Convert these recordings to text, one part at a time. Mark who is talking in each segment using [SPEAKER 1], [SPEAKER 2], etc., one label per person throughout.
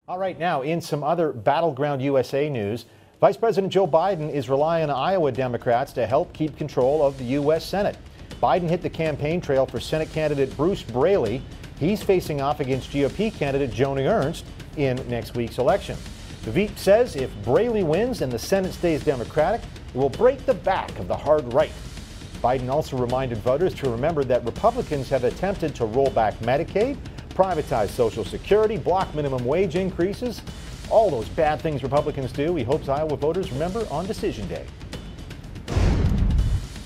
[SPEAKER 1] All right, now in some other Battleground USA news, Vice President Joe Biden is relying on Iowa Democrats to help keep control of the U.S. Senate. Biden hit the campaign trail for Senate candidate Bruce Braley. He's facing off against GOP candidate Joni Ernst in next week's election. The Veep says if Braley wins and the Senate stays Democratic, it will break the back of the hard right. Biden also reminded voters to remember that Republicans have attempted to roll back Medicaid, privatize Social Security, block minimum wage increases, all those bad things Republicans do. He hopes Iowa voters remember on Decision Day.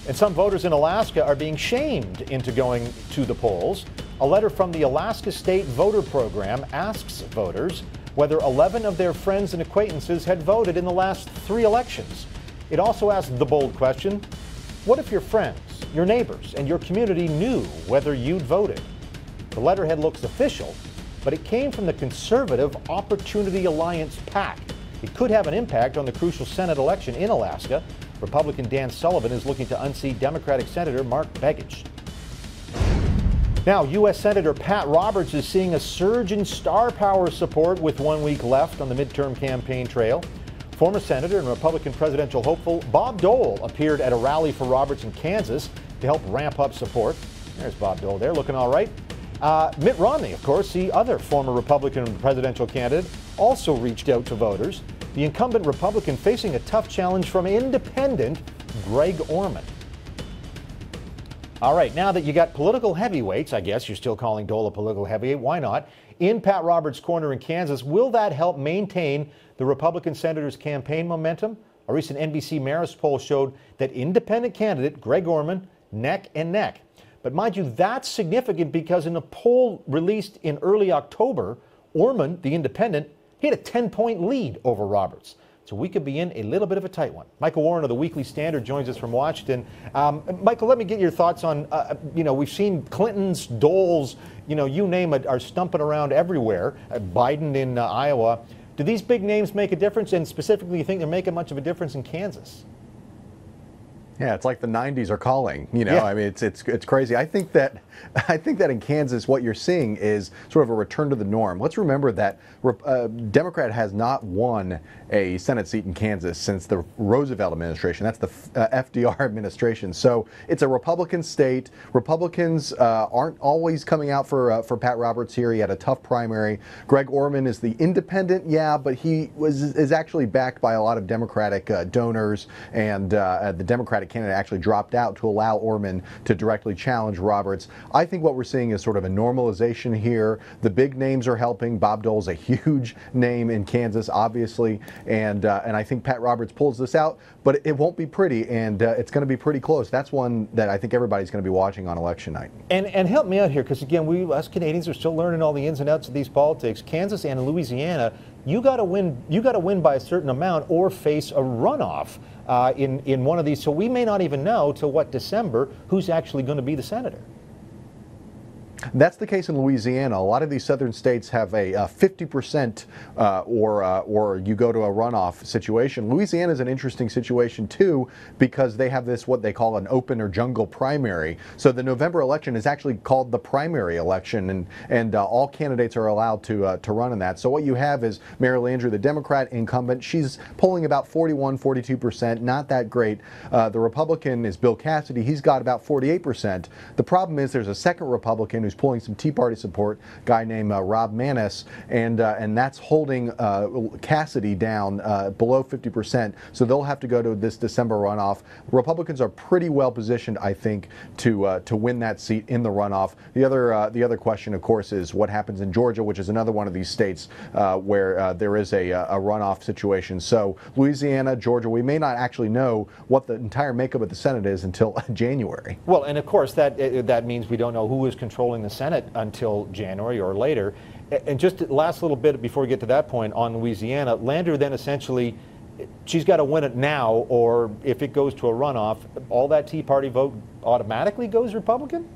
[SPEAKER 1] And some voters in Alaska are being shamed into going to the polls. A letter from the Alaska State Voter Program asks voters whether 11 of their friends and acquaintances had voted in the last 3 elections. It also asks the bold question, what if your friends, your neighbors, and your community knew whether you'd voted? The letterhead looks official, but it came from the conservative Opportunity Alliance PAC. It could have an impact on the crucial Senate election in Alaska. Republican Dan Sullivan is looking to unseat Democratic Senator Mark Begich. Now, U.S. Senator Pat Roberts is seeing a surge in star power support with 1 week left on the midterm campaign trail. Former Senator and Republican presidential hopeful Bob Dole appeared at a rally for Roberts in Kansas to help ramp up support. There's Bob Dole there, looking all right. Mitt Romney, of course, the other former Republican presidential candidate, also reached out to voters. The incumbent Republican facing a tough challenge from independent Greg Orman. All right, now that you got political heavyweights, I guess you're still calling Dole a political heavyweight, why not? In Pat Roberts' corner in Kansas, will that help maintain the Republican senator's campaign momentum? A recent NBC Marist poll showed that independent candidate Greg Orman neck and neck. But mind you, that's significant because in a poll released in early October, Orman, the independent, hit a 10-point lead over Roberts. So we could be in a little bit of a tight one. Michael Warren of the Weekly Standard joins us from Washington. Michael, let me get your thoughts on, we've seen Clinton's, Dole's, you name it, are stumping around everywhere. Biden in Iowa. Do these big names make a difference? And specifically, you think they're making much of a difference in Kansas?
[SPEAKER 2] Yeah, it's like the 90s are calling,
[SPEAKER 1] Yeah.
[SPEAKER 2] I mean, it's crazy. I think that in Kansas, what you're seeing is sort of a return to the norm. Let's remember that Democrat has not won a Senate seat in Kansas since the Roosevelt administration. That's the FDR administration. So it's a Republican state. Republicans aren't always coming out for Pat Roberts here. He had a tough primary. Greg Orman is the independent, yeah, but he is actually backed by a lot of Democratic donors, and the Democratic candidate actually dropped out to allow Orman to directly challenge Roberts. I think what we're seeing is sort of a normalization here. The big names are helping. Bob Dole's a huge name in Kansas, obviously, and I think Pat Roberts pulls this out, but it won't be pretty, and it's going to be pretty close. That's one that I think everybody's going to be watching on election night.
[SPEAKER 1] And help me out here, because again, we us Canadians are still learning all the ins and outs of these politics. Kansas and Louisiana, you got to win. You got to win by a certain amount, or face a runoff in one of these. So we may not even know till December who's actually going to be the senator.
[SPEAKER 2] That's the case in Louisiana. A lot of these southern states have a 50% or you go to a runoff situation. Louisiana is an interesting situation too, because they have this what they call an open or jungle primary. So the November election is actually called the primary election, and all candidates are allowed to run in that. So what you have is Mary Landrieu, the Democrat incumbent. She's polling about 42%, not that great. The Republican is Bill Cassidy. He's got about 48%. The problem is there's a second Republican who's pulling some Tea Party support, a guy named Rob Maness, and that's holding Cassidy down below 50%. So they'll have to go to this December runoff. Republicans are pretty well positioned, I think, to win that seat in the runoff. The other question, of course, is what happens in Georgia, which is another one of these states where there is a runoff situation. So Louisiana, Georgia, we may not actually know what the entire makeup of the Senate is until January.
[SPEAKER 1] Well, and of course that means we don't know who is controlling the Senate until January or later. And just the last little bit before we get to that point on Louisiana, Landrieu then essentially, she's got to win it now, or if it goes to a runoff, all that Tea Party vote automatically goes Republican?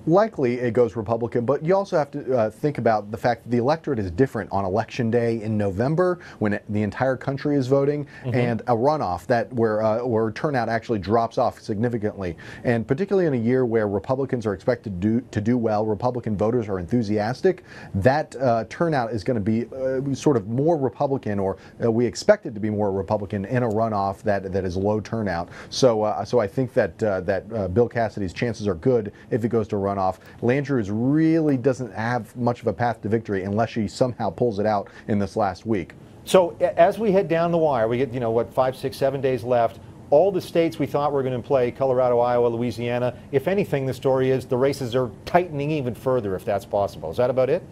[SPEAKER 2] likely it goes Republican, but you also have to think about the fact that the electorate is different on Election Day in November when the entire country is voting, and a runoff where turnout actually drops off significantly. And particularly in a year where Republicans are expected to do well, Republican voters are enthusiastic, that turnout is going to be sort of more Republican, or we expect it to be more Republican in a runoff that is low turnout. So I think that Bill Cassidy's chances are good if it goes to runoff. Landrieu's really doesn't have much of a path to victory unless she somehow pulls it out in this last week.
[SPEAKER 1] So as we head down the wire, we get, what, 5, 6, 7 days left. All the states we thought were going to play, Colorado, Iowa, Louisiana, if anything, the story is the races are tightening even further, if that's possible. Is that about it?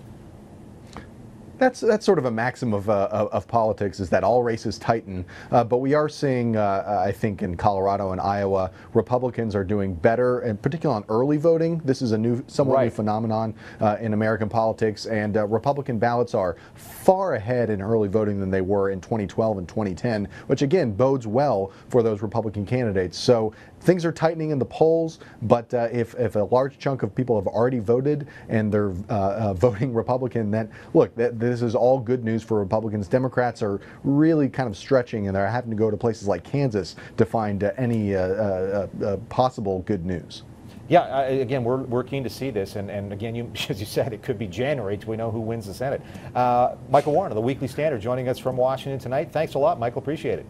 [SPEAKER 2] That's sort of a maxim of politics, is that all races tighten. But we are seeing, I think, in Colorado and Iowa, Republicans are doing better, and particularly on early voting. This is a somewhat new phenomenon in American politics, and Republican ballots are far ahead in early voting than they were in 2012 and 2010, which again bodes well for those Republican candidates. So things are tightening in the polls, but if a large chunk of people have already voted and they're voting Republican, then look, this is all good news for Republicans. Democrats are really kind of stretching, and they're having to go to places like Kansas to find any possible good news.
[SPEAKER 1] Yeah, again, we're keen to see this, and again, as you said, it could be January till we know who wins the Senate. Michael Warren of the Weekly Standard joining us from Washington tonight. Thanks a lot, Michael. Appreciate it.